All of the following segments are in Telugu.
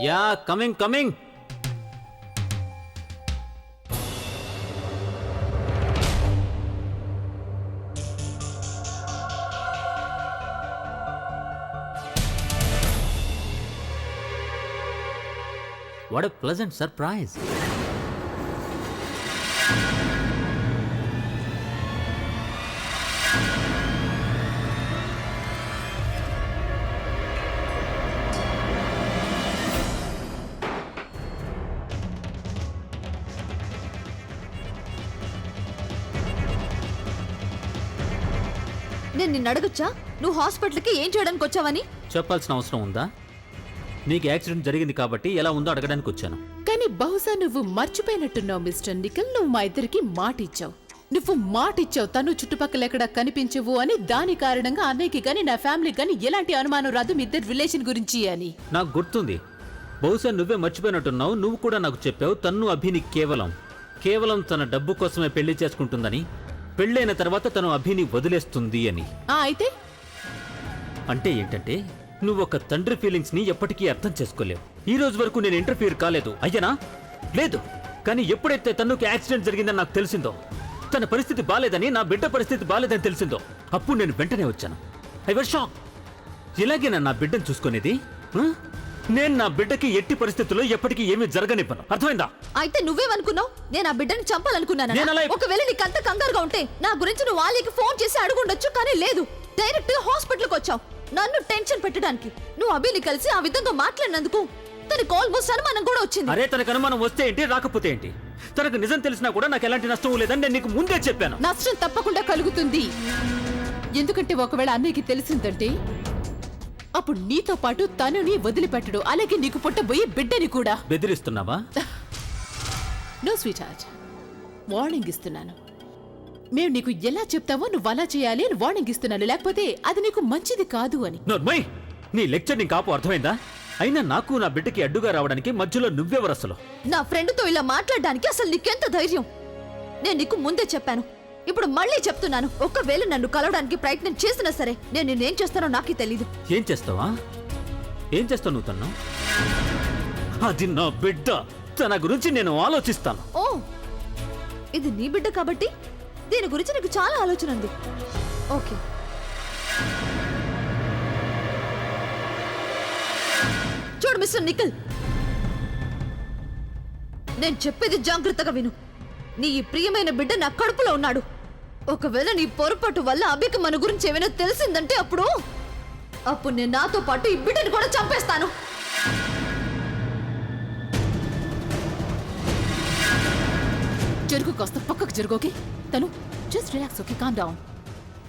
Yeah coming coming. What a pleasant surprise. నేను నిన్ను అడగొచ్చా, నువ్వు హాస్పిటల్కి ఏం చేయడానికి వచ్చావని? చెప్పాల్సిన అవసరం ఉందా? నీకు యాక్సిడెంట్ జరిగింది కాబట్టి ఎలా ఉందో అడగడానికి వచ్చాను. కానీ బహుశా నువ్వు మర్చిపోయినట్టున్నావు మిస్టర్ నిఖిల్. నువ్వు మా ఇద్దరికి మాటిచ్చావు. నువ్వు మాటిచ్చావు తను చుట్టుపక్కల ఎక్కడా కనిపించవు అని. దాని కారణంగా అన్నయ్యకి గాని నా ఫ్యామిలీకి గాని ఎలాంటి అనుమానం రాదు మీ ఇద్దరు రిలేషన్ గురించి అని. నాకు గుర్తుంది. బహుశా నువ్వే మర్చిపోయినట్టున్నావు. నువ్వు కూడా నాకు చెప్పావు తన్ను అభిని కేవలం తన డబ్బు కోసమే పెళ్లి చేసుకుంటుందని, పెళ్ళైన తర్వాత తను అభిని వదిలేస్తుంది అని. అయితే అంటే ఏంటంటే నువ్వు ఒక తండ్రి ఫీలింగ్స్ ని ఎప్పటికీ అర్థం చేసుకోలేవు. ఈ రోజు వరకు నేను ఇంటర్ఫియర్ కాలేదు అయ్యనా? లేదు. కానీ ఎప్పుడైతే తన్నుకి యాక్సిడెంట్ జరిగిందని నాకు తెలిసిందో, తన పరిస్థితి బాలేదని, నా బిడ్డ పరిస్థితి బాలేదని తెలిసిందో, అప్పుడు నేను వెంటనే వచ్చాను. I was shock. ఇలాగేనా నా బిడ్డను చూసుకునేది? నేను నా బిడ్డకి ఎట్టి పరిస్థితుల్లో ఎప్పటికీ ఏమీ జరగనివ్వను. అర్థమైందా? అయితే నువ్వేమనుకున్నావు? నేను ఆ బిడ్డని చంపాలనుకున్నాను. ఒకవేళ నీకు అంత కంగారుగా ఉంటే నా గురించి నువ్వు వాళ్ళకి ఫోన్ చేసి అడుగుండొచ్చు. కానీ లేదు, డైరెక్ట్ హాస్పిటల్కి వచ్చావు నన్ను టెన్షన్ పెట్టడానికి. నువ్వు అభిని కలిసి ఆ విధంగా మాట్లాడినందుకు తనకు ఆల్మోస్ట్ అనుమానం కూడా వచ్చింది. అరే, తనకు అనుమానం వస్తే ఏంటి, రాకపోతే ఏంటి? తనకు నిజం తెలిసినా కూడా నాకు ఎలాంటి నష్టం లేదని నేను నీకు ముందే చెప్పాను. నష్టం తప్పకుండా కలుగుతుంది. ఎందుకంటే ఒకవేళ అన్నయ్యకి తెలిసిందంటే అప్పుడు నీతో పాటు తనుని వదిలిపెట్టడు, అలాగే నీకు పుట్టబోయే బిడ్డని కూడా. బెదిరిస్తున్నావా? నో స్వీట్ హార్ట్, వార్నింగ్ ఇస్తున్నాను. మేము నీకు ఎలా చెప్తావో నువ్వు అలా చేయాలి అని వార్నింగ్ ఇస్తున్నాను. లేకపోతే అది నీకు మంచిది కాదు అని. నోర్మయ్, నీ లెక్చర్ నీ కాపు అర్థమైందా? అయినా నాకు నా బిడ్డకి అడ్డుగా రావడానికి మధ్యలో నువ్వెవరు అసలు? నా ఫ్రెండ్తో ఇలా మాట్లాడడానికి అసలు నీకెంత ధైర్యం? నేను నీకు ముందే చెప్పాను, ఇప్పుడు మళ్ళీ చెప్తున్నాను. ఒకవేళ నన్ను కలవడానికి ప్రయత్నం చేసినా సరే నేను నేనేం చేస్తానో నాకే తెలీదు. ఏం చేస్తావా? ఏం చేస్తావు నువ్వు? తన్ను అది నా బిడ్డ, తన గురించి నేను ఆలోచిస్తాను. ఓ, ఇది నీ బిడ్డ కాబట్టి దీని గురించి నీకు చాలా ఆలోచన ఉంది. ఓకే, చూడు మిస్టర్ నిఖిల్, నేను చెప్పేది జాగ్రత్తగా విను. నీ ఈ ప్రియమైన బిడ్డ నా కడుపులో ఉన్నాడు. ఒకవేళ నీ పొరపాటు వల్ల అభికి మన గురించి ఏమైనా తెలిసిందంటే అప్పుడు నేను నాతో పాటు ఈ బిడ్డని కూడా చంపేస్తాను. జరుగు, కాస్త పక్కకు జరుగు. ఓకే తను just relax. Okay, calm down.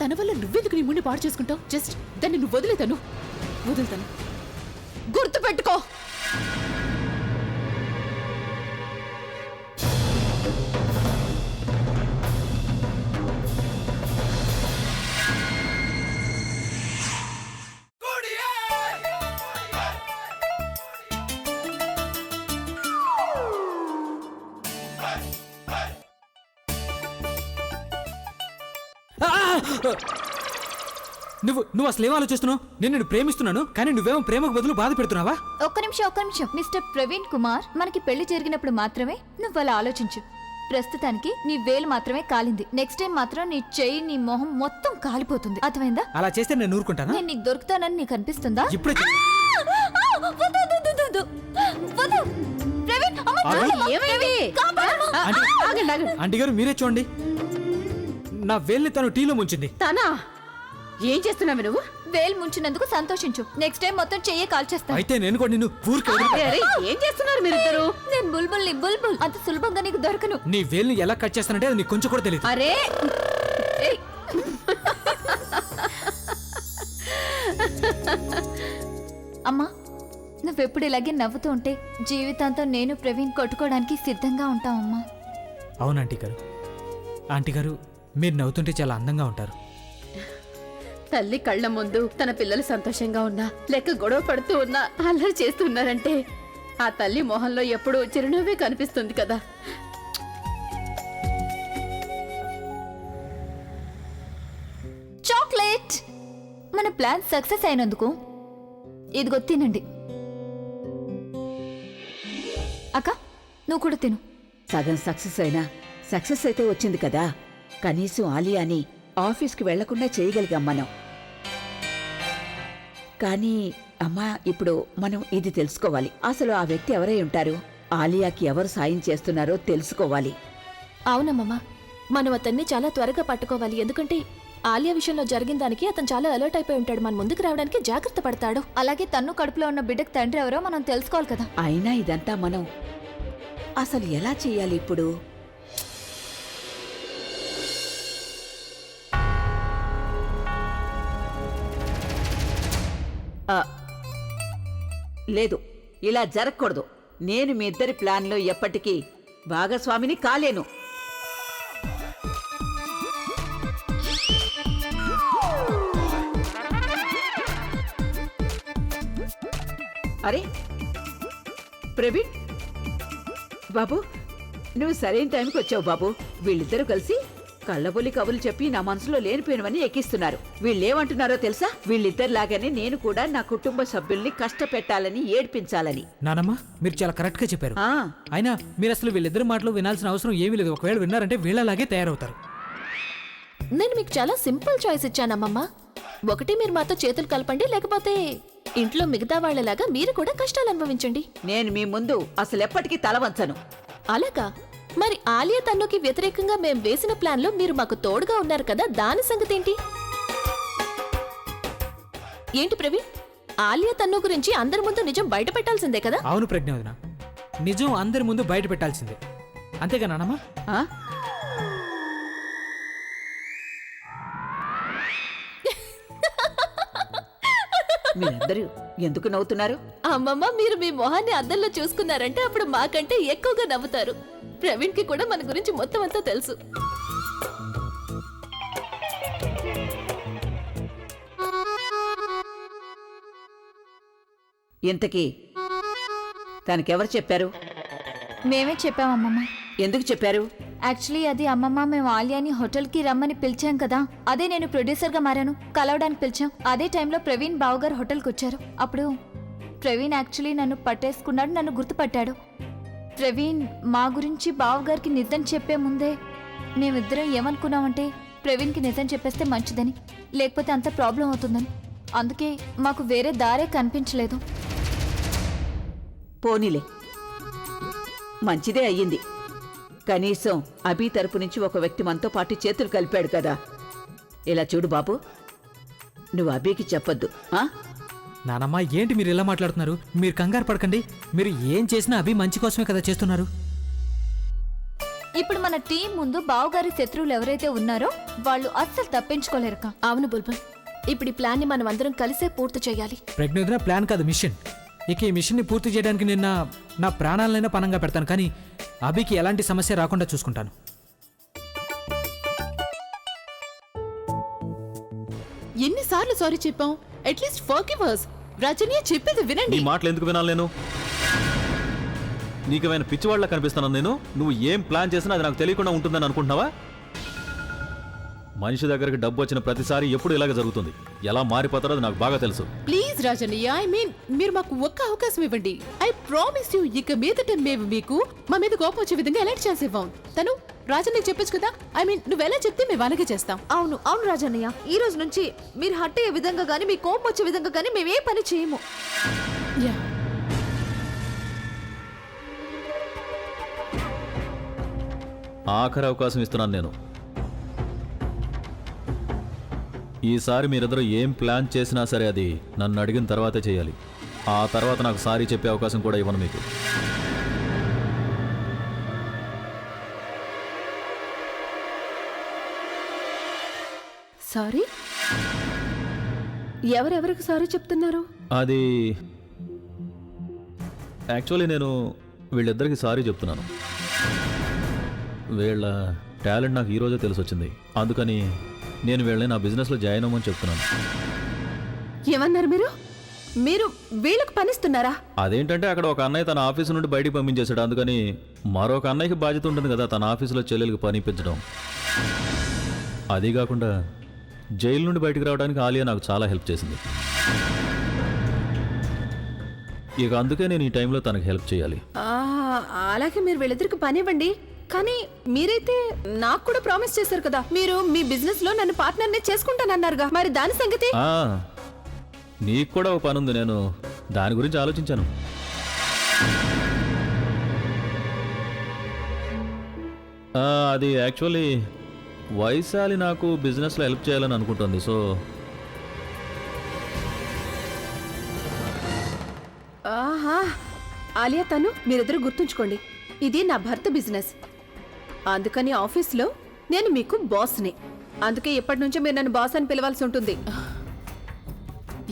తన వల్ల నువ్వెందుకు నీ ముందు పాడు చేసుకుంటావు? జస్ట్ దాన్ని నువ్వు వదిలేతాను. గుర్తు పెట్టుకో. నువ్వు అసలు ఏం ఆలోచిస్తున్నావు? నేను ప్రేమిస్తున్నాను, కానీ నువ్వేమో ప్రేమకు బదులు బాధ పెడుతున్నావా? ఒక్క నిమిషం. మిస్టర్ ప్రవీణ్ కుమార్, మనకి పెళ్లి జరిగినప్పుడు మాత్రమే నువ్వు అలా ఆలోచించు. ప్రస్తుతానికి నీ వేలు మాత్రమే కాలింది. నెక్స్ట్ టైం మాత్రం నీ చెయ్యి, నీ మొహం మొత్తం కాలిపోతుంది. అర్థమైందా? అలా చేస్తే నేను ఊరుకుంటానా? నేను నీకు దొరుకుతానని నీకు అనిపిస్తుందా? ఇప్పుడే ఆంటీ గారు, మీరే చూడండి, నా వేల్ని తను టీలో ముంచింది. తనా? ఏం చేస్తున్నావు నువ్వు? వేలు ముంచినందుకు సంతోషించు. నెక్స్ట్ టైం మొత్తం చెయ్యే కాల్చేస్తా. అయితే నేను కూడా నిన్ను ఏం చేస్తున్నారు మీరిద్దరు? నేను బుల్బుల్ అంత సులభంగా నీకు దొరకను. నీ వేల్ని ఎలా కట్ చేస్తానంటే అది నీకు కొంచెం కూడా తెలియదు. అరే అమ్మా, నువ్వెప్పుడు ఇలాగే నవ్వుతూ ఉంటే జీవితాంతం నేను ప్రవీణ్ కొట్టుకోవడానికి సిద్ధంగా ఉంటామమ్మా. అవును ఆంటీ గారు, మీరు నవ్వుతుంటే చాలా అందంగా ఉంటారు. తల్లి కళ్ళ ముందు తన పిల్లలు సంతోషంగా ఉన్నా లేక గొడవ పడుతూ ఉన్నా అల్లరి చేస్తున్నారంటే ఆ తల్లి మొహంలో ఎప్పుడూ చిరునవ్వే కనిపిస్తుంది కదా. చాక్లెట్! మన ప్లాన్ సక్సెస్ అయినందుకు ఇదిగో తినండి. నువ్వు కూడా తిను. సగం సక్సెస్ అయితే వచ్చింది కదా, కనీసం ఆలియాని ఆఫీస్కి వెళ్లకుండా చేయగలిగాం మనం. కానీ అమ్మా, ఇప్పుడు మనం ఇది తెలుసుకోవాలి. అసలు ఆ వ్యక్తి ఎవరై ఉంటారు? ఆలియాకి ఎవరు సాయం చేస్తున్నారో తెలుసుకోవాలి. అవునమ్మమ్మ, మనం అతన్ని చాలా త్వరగా పట్టుకోవాలి. ఎందుకంటే ఆలియా విషయంలో జరిగిన దానికి అతను చాలా అలర్ట్ అయిపోయి ఉంటాడు. మన ముందుకు రావడానికి జాగ్రత్త పడతాడు. అలాగే తన్ను కడుపులో ఉన్న బిడ్డకు తండ్రి ఎవరో మనం తెలుసుకోవాలి కదా. అయినా ఇదంతా మనం అసలు ఎలా చెయ్యాలి ఇప్పుడు? లేదు, ఇలా జరగకూడదు. నేను మీ ఇద్దరి ప్లాన్లో ఎప్పటికీ భాగస్వామిని కాలేను. అరే ప్రవీణ్ బాబు, నువ్వు సరైన టైంకి వచ్చావు బాబు. వీళ్ళిద్దరూ కలిసి కళ్ళబొల్లి కబుర్లు చెప్పి నా మనసులో లేనిపోయినవని ఎక్కిస్తున్నారు. వీళ్ళేమంటున్నారో తెలుసా? వీళ్ళిద్దరిలాగానే నేను కూడా నా కుటుంబ సభ్యుల్ని కష్టపెట్టాలని, ఏడ్పించాలని. నానమ్మ, మీరు చాలా కరెక్ట్ గా చెప్పారు. ఆ, అయినా మీరు అసలు వీళ్ళిద్దరి మాటలు వినాల్సిన అవసరం ఏమీ లేదు. ఒకవేళ విన్నారంటే వీళ్ళలాగే తయారవుతారు. నేను మీకు చాలా సింపుల్ చాయిస్ ఇచ్చానమ్మమ్మ. ఒకటి, మీరు మాతో చేతులు కలపండి, లేకపోతే ఇంట్లో మిగతా వాళ్లలాగా మీరు కూడా కష్టాలు అనుభవించండి. నేను మీ ముందు అసలెప్పటికీ తల వంచను. అలాగా? మరి ఆలియా తన్నుకి వ్యతిరేకంగా మేం వేసిన ప్లాన్లో మీరు మాకు తోడుగా ఉన్నారు కదా, దాని సంగతి ఏంటి? ఏంటి ప్రవీణ్, ఆలియా తన్ను గురించి అందరి ముందు నిజం బయట పెట్టాల్సిందే కదా? అవును ప్రజ్ఞావదన, నిజం అందరి ముందు బయట పెట్టాల్సిందే. అంతేగా నానమ్మ? ఆ? మీరందరూ ఎందుకు నవ్వుతున్నారు? అమ్మమ్మ, మీరు మీ మొహాన్ని అద్దంలో చూసుకున్నారంటే అప్పుడు మాకంటే ఎక్కువగా నవ్వుతారు. ప్రవీణ్ కి కూడా మన గురించి మొత్తం అంతా తెలుసు. ఇంతకీ తనకెవరు చెప్పారు? మేమే చెప్పామమ్మమ్మ. ఎందుకు చెప్పారు? యాక్చువల్లీ అది అమ్మమ్మ, మేము ఆలియాని హోటల్కి రమ్మని పిలిచాం కదా, అదే నేను ప్రొడ్యూసర్గా మారాను, కలవడానికి పిలిచాం. అదే టైంలో ప్రవీణ్ బావగారు హోటల్కి వచ్చారు. అప్పుడు ప్రవీణ్ యాక్చువల్లీ నన్ను పట్టేసుకున్నాడు, నన్ను గుర్తుపట్టాడు. ప్రవీణ్ మా గురించి బావగారికి నిజం చెప్పే ముందే మేమిద్దరం ఏమనుకున్నామంటే ప్రవీణ్కి నిజం చెప్పేస్తే మంచిదని, లేకపోతే అంత ప్రాబ్లం అవుతుందని. అందుకే మాకు వేరే దారే కనిపించలేదు. పోనీలే, మంచిదే అయ్యింది. కనీసం అభి తరపు నుంచి ఒక వ్యక్తి మనతో పాటు చేతులు కలిపాడు కదా. ఇలా చూడు బాబు, నువ్వు అభికి చెప్పొద్దు. నానమ్మ, ఏంటి మీరు ఇలా మాట్లాడుతున్నారు? మీరు కంగారు పడకండి. మీరు ఏం చేసినా అభి మంచి కోసమే కదా చేస్తున్నారు. ఇప్పుడు మన టీం ముందు బావగారి శత్రువులు ఎవరైతే ఉన్నారో వాళ్ళు అస్సలు తప్పించుకోలేరుక. అవును బుల్బుల్, ఇప్పుడు ఈ ప్లాన్ ని మనం అందరం కలిసే పూర్తి చేయాలి. ప్రజ్ఞోదన, ప్లాన్ కాదు, మిషన్. ఇక ఈ మిషన్ని పూర్తి చేయడానికి నేను నా ప్రాణాలనైనా పనంగా పెడతాను, కానీ అభికి ఎలాంటి సమస్య రాకుండా చూసుకుంటాను. ఎన్నిసార్లు సారీ చెప్పాం? At least forgive us. రజనీ చెప్పేది నీ వినండి. మాటలు ఎందుకు వినాలి నేను? నీకేమైనా పిచ్చివాళ్ళ కనిపిస్తాను నేను? నువ్వు ఏం ప్లాన్ చేసినా అది నాకు తెలియకుండా ఉంటుందని అనుకుంటున్నావా? మనిషి దగ్గరికి డబ్బు వచ్చిన ప్రతిసారి ఎప్పుడు ఇలాగే జరుగుతుంది. ఎలా మారిపోతారో అది నాకు బాగా తెలుసు. ప్లీజ్ రజనీ, ఐ మీన్ మీరు మాకు ఒక్క అవకాశం ఇవ్వండి. ఐ ప్రామిస్ యూ, ఇక మీదట మేము మీకు మా మీద కోపం వచ్చే విధంగా ఎలాంటి ఛాన్స్ ఇవ్వం. తను రాజన్నకి చెప్పొచ్చు కదా. ఐ మీన్ నువ్వు ఎలా చెప్తే మేము అలాగే చేస్తాం. అవును అవును రాజన్నయ్య, ఈ రోజు నుంచి మీరు హట్ అయ్యే విధంగా గానీ, మీ కోపం వచ్చే విధంగా గానీ మేము ఏ పని చేయము. యా, ఆఖరి అవకాశం ఇస్తున్నాను నేను. ఈసారి మీరిద్దరూ ఏం ప్లాన్ చేసినా సరే అది నన్ను అడిగిన తర్వాతే చేయాలి. ఆ తర్వాత నాకు సారీ చెప్పే అవకాశం కూడా ఇవ్వను మీకు. సారీ? ఎవరెవరికి సారీ చెప్తున్నారు? అది యాక్చువల్లీ నేను వీళ్ళిద్దరికి సారీ చెప్తున్నాను. వీళ్ళ టాలెంట్ నాకు ఈరోజే తెలిసొచ్చింది. అందుకని నేను వీళ్ళని నా బిజినెస్లో జాయిన్ అవ్వమని చెప్తున్నాను. ఏమన్నారు మీరు? మీరు వీళ్ళకు పనిస్తున్నారా? అదేంటంటే అక్కడ ఒక అన్నయ్య తన ఆఫీసు నుండి బయటికి పంపించేశాడు. అందుకని మరొక అన్నయ్యకి బాధ్యత ఉంటుంది కదా తన ఆఫీసులో చెల్లెలకి పనిపించడం. అది కాకుండా జైలు నుండి బయటికి రావడానికి ఆలియా నాకు చాలా హెల్ప్ చేసింది. ఇక అందుకే నేను ఈ టైంలో తనకి హెల్ప్ చేయాలి. అలాగే మీరు వీళ్ళిద్దరికి పని ఇవ్వండి. కానీ మీరైతే నాకు కూడా ప్రామిస్ చేశారు కదా, మీరు మీ బిజినెస్ లో నన్ను పార్ట్నర్నే చేసుకుంటానన్నారుగా, మరి దాని సంగతి? నీకు కూడా ఒక పని ఉంది, నేను దాని గురించి ఆలోచించాను. అది యాక్చువల్లీ వైశాలి నాకు బిజినెస్లో హెల్ప్ చేయాలని అనుకుంటుంది. సో ఆహా, ఆలియా తను మీరిద్దరు గుర్తుంచుకోండి, ఇది నా భర్త బిజినెస్. అందుకని ఆఫీస్లో నేను మీకు బాస్ని. అందుకే ఎప్పటి నుంచో మీరు నన్ను బాస్ అని పిలవాల్సి ఉంటుంది.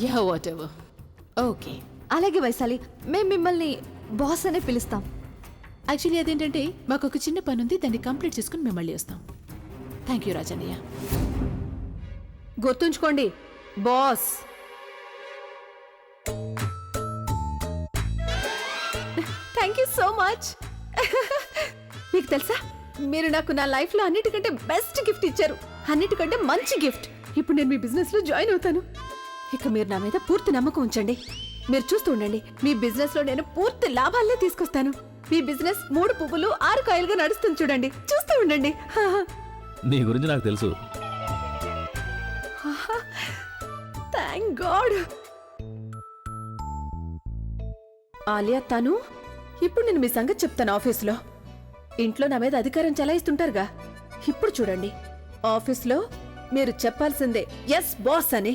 Yeah what ever. ఓకే. అలాగే వైశాలి, మేము మిమ్మల్ని బాస్ అనే పిలుస్తాం. యాక్చువల్లీ అదేంటంటే మాకు ఒక చిన్న పని ఉంది, దాన్ని కంప్లీట్ చేసుకుని మేము మళ్ళీ వస్తాం. థ్యాంక్ యూ రాజన్నయ్య. గుర్తుంచుకోండి, boss. Thank you so much. మీకు తెలుసా, మీరు నాకు నా లైఫ్లో అన్నిటికంటే బెస్ట్ గిఫ్ట్ ఇచ్చారు, అన్నిటికంటే మంచి గిఫ్ట్. ఇప్పుడు నేను మీ బిజినెస్లో జాయిన్ అవుతాను. ఇక మీరు నా మీద పూర్తి నమ్మకం ఉంచండి. మీరు చూస్తూ ఉండండి, మీ బిజినెస్లో నేను పూర్తి లాభాలనే తీసుకొస్తాను. మీ బిజినెస్ 3 పువ్వులు 6 కాయలుగా నడుస్తుంది, చూడండి, చూస్తూ ఉండండి. నీ గురించి నాకు తెలుసు. Thank God. ఆలియా తను, ఇప్పుడు నేను మీ సంగతి చెప్తాను. ఆఫీస్లో ఇంట్లో నా మీద అధికారం చెలాయిస్తుంటారుగా, ఇప్పుడు చూడండి, ఆఫీస్లో మీరు చెప్పాల్సిందే ఎస్ బాస్ అని.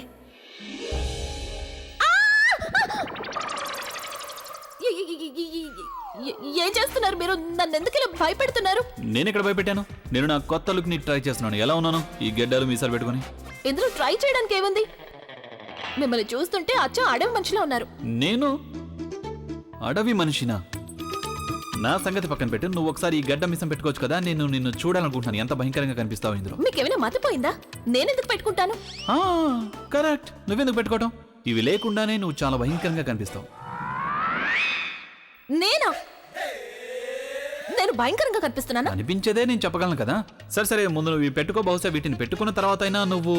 ఏం చేస్తున్నారు మీరు? నన్ను ఎందుకు ఇలా భయపెడుతున్నారు? నేను ఎక్కడ భయపెట్టాను? నేను నా కొత్త లుక్ ని ట్రై చేస్తున్నాను. ఎలా ఉన్నాను ఈ గెడ్డలు మీసాలు పెట్టుకుని? ఇందులో ట్రై చేయడానికి ఏముంది? మిమ్మల్ని చూస్తుంటే అచ్చం అడవి మనిషిలో ఉన్నారు. నేను అడవి మనిషినా? నా సంగతి పక్కన పెట్టు, నువ్వు ఒకసారి ఈ గడ్డ మిసం పెట్టుకోవచ్చు కదా. నేను నిన్ను చూడాలనుకుంటున్నాను, ఎంత భయంకరంగా కనిపిస్తావు ఇందులో. మీకేమైనా మతిపోయిందా? నేనెందుకు పెట్టుకుంటాను? కరెక్ట్, నువ్వెందుకు పెట్టుకోవటం? ఇవి లేకుండానే నువ్వు చాలా భయంకరంగా కనిపిస్తావు. నేను భయంకరంగా కనిపిస్తున్నానా? అనిపించేదే నేను చెప్పగలను కదా. సరే సరే, ముందు నువ్వు ఇవి పెట్టుకో. బహుశా వీటిని పెట్టుకున్న తర్వాత అయినా నువ్వు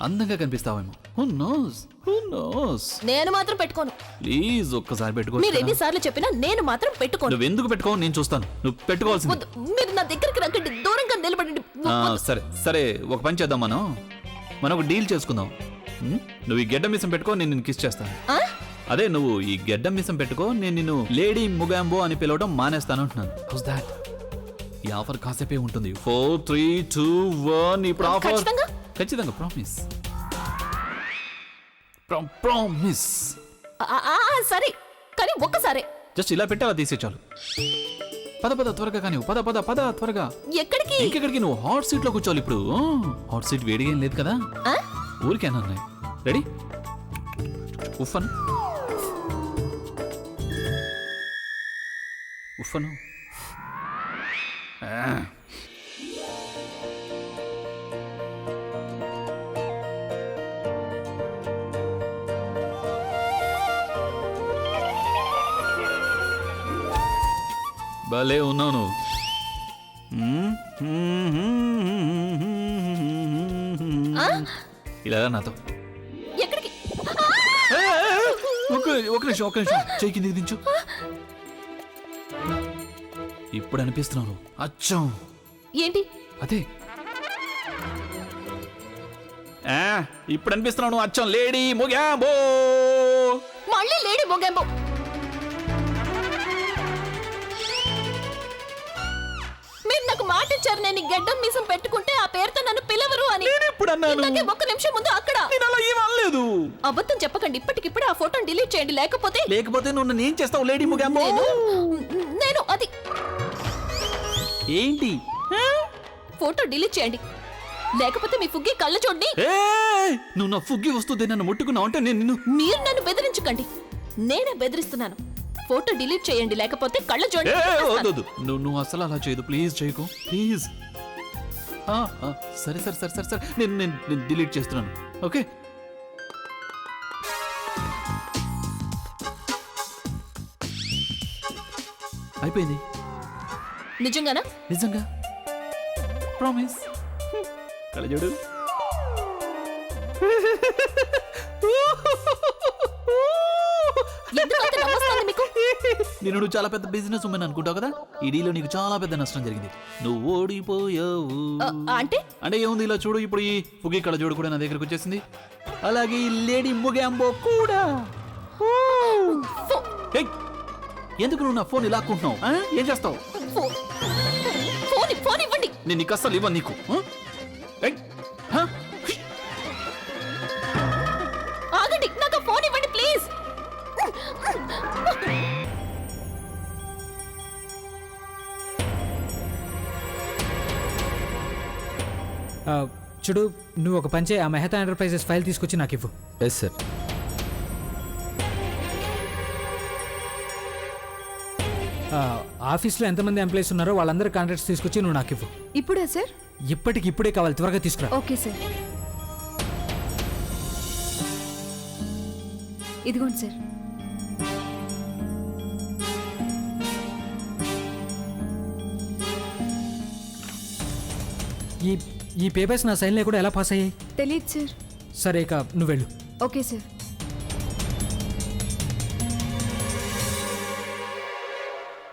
అందంగా కనిపిస్తావేమో. Who knows? నేను మాత్రం పెట్టుకోను. ప్లీజ్ ఒక్కసారి పెట్టుకో. మీరు ఎన్నిసార్లు చెప్పినా నేను మాత్రం పెట్టుకోను. నువ్వు ఎందుకు పెట్టుకో? నేను చూస్తాను. నువ్వు పెట్టుకోవాల్సింది. వద్దు, మీరు నా దగ్గరికి రండి, దూరంగా నిలబడండి. సరే సరే, ఒక పని చేద్దాం. మనం ఒక డీల్ చేసుకుందాం. నువ్వు ఈ గెడ్డ మిసం పెట్టుకో, నేను నిన్ను కిస్ చేస్తాను. అదే, నువ్వు ఈ గెడ్డ మిసం పెట్టుకో, నేను నిన్ను లేడీ ముగాంబో అని పిలవడం మానేస్తాను అంటున్నాను. House that? ఈ ఆఫర్ కాసేపే ఉంటుంది. 4, 3, 2, 1. ఇప్పుడు ఆఫర్ ఖచ్చితంగా. ప్రామిస్. సరే, కానీ ఒక్కసారి జస్ట్ ఇలా పెట్టి అలా తీసే చాలు. పద త్వరగా, కానీ పద త్వరగా. ఎక్కడికి? ఇంకెక్కడికి? నువ్వు హాట్ సీట్ లో కూర్చోవాలి ఇప్పుడు. హాట్ సీట్ వేడిగా ఏం లేదు కదా, ఊరికేనా? రెడీ? ఉఫ్ఫను భలే ఉన్నావు నువ్వు. ఇలా నాతో. ఎక్కడికి? ఒక నిమిషం చెయ్యి కిందికి దించు. ఇప్పుడు అనిపిస్తున్నావు అచ్చం. ఏంటి? అదే, ఇప్పుడు అనిపిస్తున్నావు అచ్చం లేడీ మొగాంబో. మళ్ళీ లేడీ మొగాంబో? మీరు నాకు మాట ఇచ్చారు, నేను గడ్డం మీసం పెట్టుకుంటే ఆ పేరుతో నన్ను పిలవరు అని. ఇందాకే ఒక్క నిమిషం ముందు అక్కడ. అబద్ధం చెప్పకండి, ఇప్పటికిప్పుడు ఆ ఫోటోని డిలీట్ చేయండి, లేకపోతే నువ్వు నేను చేస్తావు లేడీ మొగాంబో. నేను అది ఏంటి? ఫోటో డిలీట్ చేయండి, లేకపోతే మీ ఫుగ్గి కళ్ళ చూడండి. నువ్వు నా ఫుగ్గి వస్తుంది నన్ను ముట్టుకున్నావు అంటే నేను మీరు నన్ను బెదిరించకండి, నేనే బెదిరిస్తున్నాను. ఫోటో డిలీట్ చేయండి, లేకపోతే కళ్ళ చూడండి. నువ్వు అసలు అలా చేయదు, ప్లీజ్ చేయకు, ప్లీజ్. సరే నేను డిలీట్ చేస్తున్నాను. ఓకే, అయిపోయింది. నిజంగానా? నిజంగా, ప్రామిస్. కళ్ళజోడు. ఎందుకంత నమ్మొస్తుంది మీకు? నువ్వు చాలా పెద్ద బిజినెస్ ఉమెన్ అనుకుంటావు కదా, ఈ డీలో నీకు చాలా పెద్ద నష్టం జరిగింది. నువ్వు ఓడిపోయావు. అంటే అంటే ఏముంది, ఇలా చూడు, ఇప్పుడు ఈ పుగి కళ్ళజోడు కూడా నా దగ్గరకు వచ్చేసింది, అలాగే ఈ లేడీ ముగాంబో కూడా. ఏయ్, ఎందుకు నువ్వు నా ఫోన్ ఇలా ఆక్కుంటున్నావు? ఏం చేస్తావు? ఫోన్ ఇవ్వండి. నేను నీకు అస్సలు ఇవ్వను నీకు. ఏయ్, ఆగండి, నాకు ఫోన్ ఇవ్వండి ప్లీజ్. చూడు, నువ్వు ఒక పంచే ఆ మెహతా ఎంటర్ప్రైజెస్ ఫైల్ తీసుకొచ్చి నాకు ఇవ్వు. Yes sir. ఆఫీస్లో ఎంతమంది ఎంప్లాయీస్ ఉన్నారో వాళ్ళందరూ కాంట్రాక్ట్స్ తీసుకొచ్చి నువ్వు నాకు ఇవ్వు. ఇప్పుడే సార్? ఇప్పటికిప్పుడే కావాలి, త్వరగా తీసుకురా. Okay sir. ఇదిగోండి సార్. ఈ పేపర్స్ నా సైన్లో కూడా ఎలా పాస్ అయ్యాయి? తెలియదు సార్. సరే, ఇక నువ్వు వెళ్ళు. Okay sir.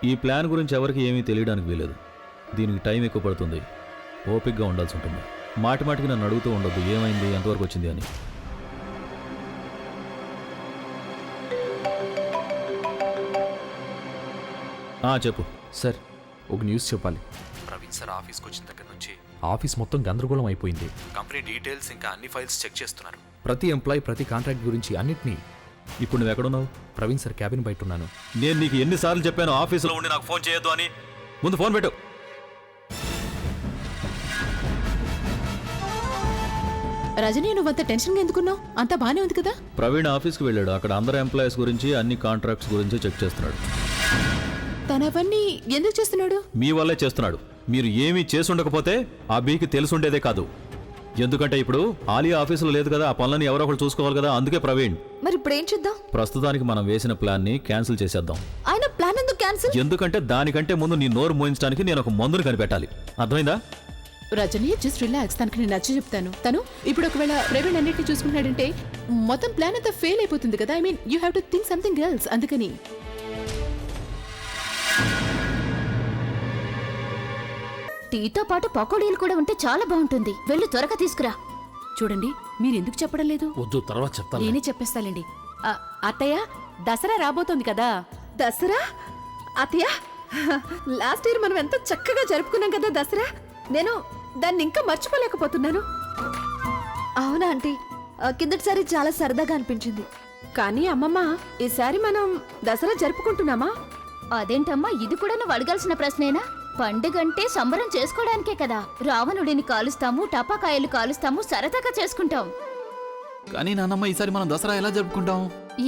ఈ ప్లాన్ గురించి ఎవరికి ఏమీ తెలియడానికి వీలేదు. దీనికి టైం ఎక్కువ పడుతుంది, ఓపిక్గా ఉండాల్సి ఉంటుంది. మాటి మాటికి నన్ను అడుగుతూ ఉండొద్దు ఏమైంది, ఎంతవరకు వచ్చింది అని. చెప్పు సార్, ఒక న్యూస్ చెప్పాలి. ప్రవీణ్ సార్ ఆఫీస్కి వచ్చిన దగ్గర నుంచి ఆఫీస్ మొత్తం గందరగోళం అయిపోయింది. కంపెనీ డీటెయిల్స్ ఇంకా అన్ని ఫైల్స్ చెక్ చేస్తున్నారు. ప్రతి ఎంప్లాయీ ప్రతి కాంట్రాక్ట్ గురించి అన్నిటినీ. ఇప్పుడు నువ్వు ఎక్కడున్నావు? ప్రవీణ్ సార్ క్యాబిన్ బయట ఉన్నాను. నేను నీకు ఎన్నిసార్లు చెప్పాను ఆఫీసులో ఉండి నాకు ఫోన్ చేయొద్దు అని? ముందు ఫోన్ పెట్టు. రజనీ, నువ్వంత టెన్షన్గా ఎందుకున్నావు? అంతా బానే ఉంది కదా? ప్రవీణ్ ఆఫీస్కి వెళ్ళాడు. అక్కడ అందరు ఎంప్లాయీస్ గురించి అన్ని కాంట్రాక్ట్స్ గురించి చెక్ చేస్తున్నాడు. తనవన్నీ ఎందుకు చేస్తున్నాడు? మీ వల్లే చేస్తున్నాడు. మీరు ఏమీ చేసుండకపోతే ఆ బీకి తెలుసుండేదే కాదు. ఎందుకంటే ఇప్పుడు ఆలియా ఆఫీసులో లేదు కదా, ఆ పనులని ఎవరో ఒకరు చూసుకోవాలి కదా. అందుకే ప్రవీణ్. మరి ఇప్పుడు ఏం చేద్దాం? ప్రస్తుతానికి మనం వేసిన ప్లాన్ ని క్యాన్సిల్ చేసేద్దాం. ఆయన ప్లాన్ ఎందుకు క్యాన్సిల్? ఎందుకంటే దానికంటే ముందు నీ నోరు మోయించడానికి నేను ఒక మందుని కనిపెట్టాలి. అర్థమైందా? Rajani, just relax. తనకి నేను నచ్చ చెప్తాను. తను ఇప్పుడు ఒకవేళ ప్రవీణ్ అన్నిటిని చూసుకున్నాడంటే మొత్తం ప్లాన్ అంతా ఫెయిల్ అయిపోతుంది కదా. I mean you have to think something else. అందుకని టీతో పాటు పకోడీలు కూడా ఉంటే చాలా బాగుంటుంది. వెళ్ళు, త్వరగా తీసుకురా. చూడండి, మీరు ఎందుకు చెప్పడం లేదు? వద్దు, తర్వాత చెప్తాను. నేనే చెప్పేస్తానండి. అత్తయ్య, దసరా రాబోతోంది కదా. దసరా? అత్తయ్య, లాస్ట్ ఇయర్ మనం ఎంత చక్కగా జరుపుకున్నాం కదా దసరా. నేను దాన్ని ఇంకా మర్చిపోలేకపోతున్నాను. అవునా ఆంటీ, కిందటిసారి చాలా సరదాగా అనిపించింది. కానీ అమ్మమ్మ, ఈసారి మనం దసరా జరుపుకుంటున్నామా? అదేంటమ్మా, ఇది కూడా నువ్వు అడగాల్సిన ప్రశ్నేనా? పండుగంటే సంబరం చేసుకోవడానికే కదా. రావణుడిని కాలుస్తాము, టపాకాయలు కాలుస్తాము, సరదాగా చేసుకుంటాం. కానీ నాన్నమ్మ, ఈసారి మనం దసరా ఎలా జరుపుకుంటాం?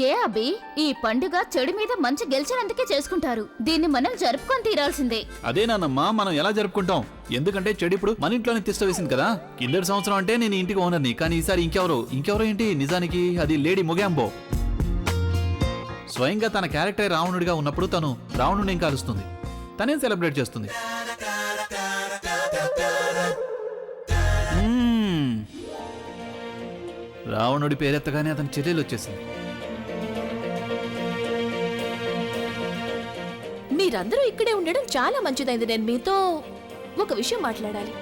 ఏ అభి, ఈ పండుగ చెడు మీద మంచి గెలిచినందుకే చేసుకుంటారు. దీన్ని మనం జరుపుకొని తీరాల్సిందే. అదే నాన్నమ్మ, మనం ఎలా జరుపుకుంటాం? ఎందుకంటే చెడు ఇప్పుడు మన ఇంట్లోనే తిష్ట వేసింది కదా. కిందటి సంవత్సరం అంటే నేను ఇంటికి ఓనర్ని, కానీ ఈసారి ఇంకెవరో ఏంటి, నిజానికి అది లేడీ ముగాంబో. స్వయంగా తన క్యారెక్టర్ రావణుడిగా ఉన్నప్పుడు తను రావణుడిని ఏం కాలుస్తుంది, తనేం సెలబ్రేట్ చేస్తుంది. రావణుడి పేరెత్తగానే అతని చర్యలు వచ్చేసింది. మీరందరూ ఇక్కడే ఉండడం చాలా మంచిదైంది. నేను మీతో ఒక విషయం మాట్లాడాలి.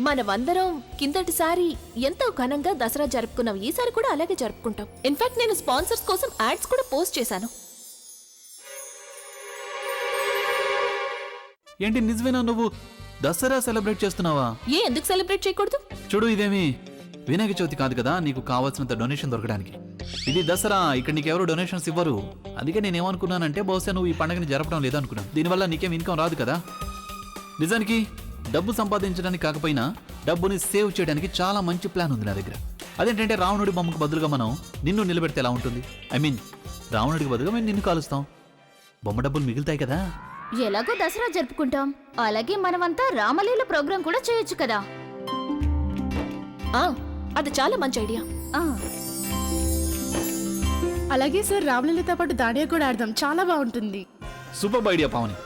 మనమందరం కిందటిసారి ఎంతో ఘనంగా దసరా జరుపుకున్నాం. ఈసారి కూడా అలాగే జరుపుకుంటాం. ఇన్ఫాక్ట్ నేను స్పాన్సర్స్ కోసం యాడ్స్ కూడా పోస్ట్ చేశాను. ఏంటి, నిజమేనా? నువ్వు దసరా సెలబ్రేట్ చేస్తున్నావా? ఎందుకు సెలబ్రేట్ చేయకూడదు? చూడు, ఇదేమి వినాయక చవితి కాదు కదా నీకు కావాల్సినంత డొనేషన్ దొరకడానికి. ఇది దసరా, ఇక్కడ నీకెవరు డొనేషన్స్ ఇవ్వరు. అందుకే నేనేమనుకున్నానంటే బహుశా నువ్వు ఈ పండుగని జరపడం లేదనుకున్నాను. దీనివల్ల నీకేం ఇన్కమ్ రాదు కదా. నిజానికి డబ్బు సంపాదించడానికి కాకపోయినా డబ్బుని సేవ్ చేయడానికి చాలా మంచి ప్లాన్ ఉంది నా దగ్గర. అదేంటంటే రావణుడి బొమ్మకు బదులుగా మనం నిన్ను నిలబెడితే ఎలా ఉంటుంది? ఐ మీన్ రావణుడికి బదులుగా మేము నిన్ను కాలుస్తాం. బొమ్మ డబ్బులు మిగులుతాయి కదా. ఎలాగో దసరా జరుపుకుంటాం, అలాగే మనమంతా రామలీల ప్రోగ్రాం కూడా చేయొచ్చు కదా. అది చాలా మంచి ఐడియా. అలాగే సార్, రామలీలతో పాటు దాండియా కూడా ఆడదాం, చాలా బాగుంటుంది. Super idea Pavani.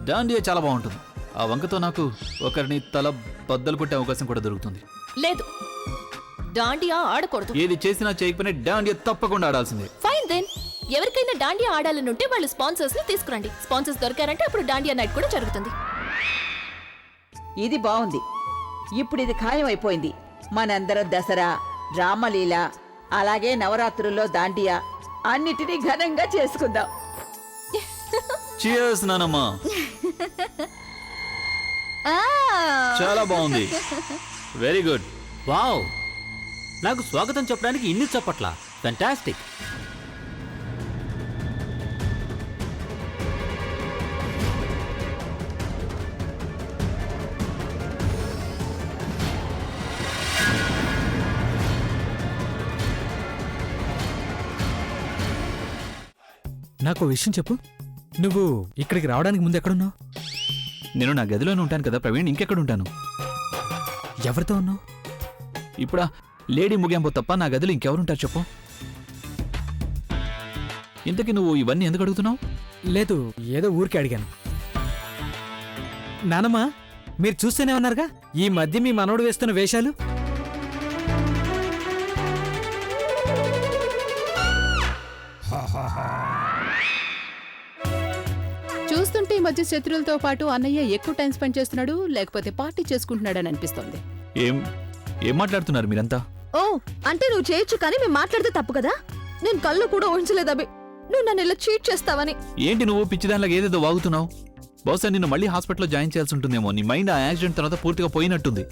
డాండియా చాలా బాగుంటుంది. ఆ వంకతో నాకు ఒకరిని తల బద్దలు కొట్టే అవకాశం కూడా దొరుకుతుంది. లేదు, డాండియా ఆడకూడదు. ఏది చేసినా చేయకపోయినా డాండియా తప్పకుండా ఆడాల్సిందే. Fine then. ఎవరికైనా డాండియా ఆడాలనుంటే వాళ్ళు స్పాన్సర్స్ ని తీసుకురండి. స్పాన్సర్స్ దొరికారంటే అప్పుడు డాండియా నైట్ కూడా జరుగుతుంది. ఇది బాగుంది. ఇప్పుడు ఇది ఖాయం అయిపోయింది. మనందరం దసరా, రామలీల, అలాగే నవరాత్రుల్లో దాండియా అన్నిటినీ ఘనంగా చేసుకుందాం. చియర్స్ నానమ్మా. చాలా బాగుంది. Very good. వావ్, నాకు స్వాగతం చెప్పడానికి ఇన్ని చప్పట్ల. ఫెంటాస్టిక్. నాకు విషయం చెప్పు, నువ్వు ఇక్కడికి రావడానికి ముందు ఎక్కడున్నావు? నేను నా గదిలోనే ఉంటాను కదా ప్రవీణ్, ఇంకెక్కడుంటాను? ఎవరితో ఉన్నావు? ఇప్పుడా లేడీ ముగింపు తప్ప నా గదిలో ఇంకెవరుంటారు చెప్పు. ఇంతకీ నువ్వు ఇవన్నీ ఎందుకు అడుగుతున్నావు? లేదు, ఏదో ఊరికే అడిగాను. నానమ్మా, మీరు చూస్తూనే ఉన్నారుగా ఈ మధ్య మీ మనవడు వేస్తున్న వేషాలు. చూస్తుంటే ఈ మధ్య శత్రువులతో పాటు అన్నయ్య ఎక్కువ టైం స్పెండ్ చేస్తున్నాడు, లేకపోతే పార్టీ చేసుకుంటున్నాడని అనిపిస్తోంది. ఏం ఏం మాట్లాడుతున్నారు మీరంతా? ఓ, అంటే నువ్వు చేయొచ్చు కానీ మేము మాట్లాడితే తప్పు కదా. నేను కళ్ళు కూడా ఊహించలేదు అభి, నువ్వు నన్ను ఇలా చీట్ చేస్తావని. ఏంటి నువ్వు పిచ్చిదానిలాగా ఏదేదో వాగుతున్నావు? బహుశా నిన్ను మళ్ళీ హాస్పిటల్లో జాయిన్ చేయాల్సి ఉంటుందేమో. నీ మైండ్ ఆ యాక్సిడెంట్ తర్వాత పూర్తిగా పోయినట్టుంది.